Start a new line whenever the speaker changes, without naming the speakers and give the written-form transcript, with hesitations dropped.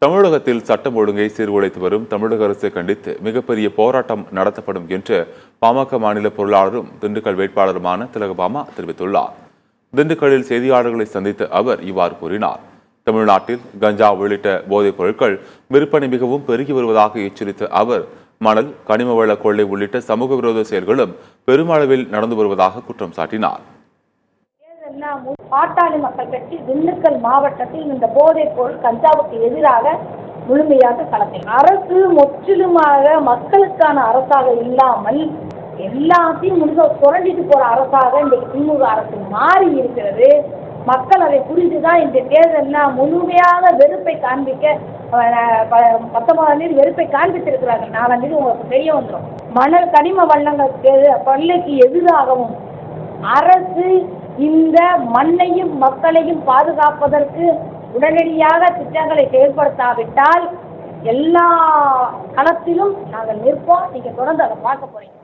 தமிழகத்தில் சட்டம் ஒழுங்கை சீர்குலைத்து வரும் தமிழக அரசை கண்டித்து மிகப்பெரிய போராட்டம் நடத்தப்படும் என்று பாமக மாநில பொருளாளரும் திண்டுக்கல் வேட்பாளருமான திலகபாமா தெரிவித்துள்ளார். திண்டுக்கல்லில் செய்தியாளர்களை சந்தித்த அவர் இவ்வாறு கூறினார். தமிழ்நாட்டில் கஞ்சா உள்ளிட்ட போதைப் பொருட்கள் விற்பனை மிகவும் பெருகி வருவதாக எச்சரித்த அவர் மணல், கனிம வள கொள்ளை உள்ளிட்ட சமூக விரோத செயல்களும் பெருமளவில் நடந்து வருவதாக குற்றம் சாட்டினார்.
பாட்டாளி மக்கள் கட்சி திண்டுக்கல் மாவட்டத்தில் இந்த போதைப் பொருள் கஞ்சாவுக்கு எதிராக முழுமையாக களத்தில் அரசு முற்றிலுமாக மக்களுக்கான அரசாக இல்லாமல் எல்லாத்தையும் புரண்டிட்டு போற அரசாக இந்த திமுக அரசு மாறி இருக்கிறது. மக்கள் அதை புரிந்துதான் இந்த தேர்தலில் முழுமையாக வெறுப்பை காண்பிக்க 19ஆம் தேதி வெறுப்பை காண்பித்திருக்கிறார்கள். 4ஆம் தேதி உங்களுக்கு தெரிய வந்துடும். மணல், கனிம வளங்கள் கொள்ளைக்கு எதிராகவும் அரசு இந்த மண்ணையும் மக்களையும் பாதுகாப்பதற்கு உடனடியாக திட்டங்களை செயல்படுத்தாவிட்டால் எல்லா களத்திலும் நாங்கள் நிற்போம். நீங்க தொடர்ந்து அதை பார்க்க போறீங்க.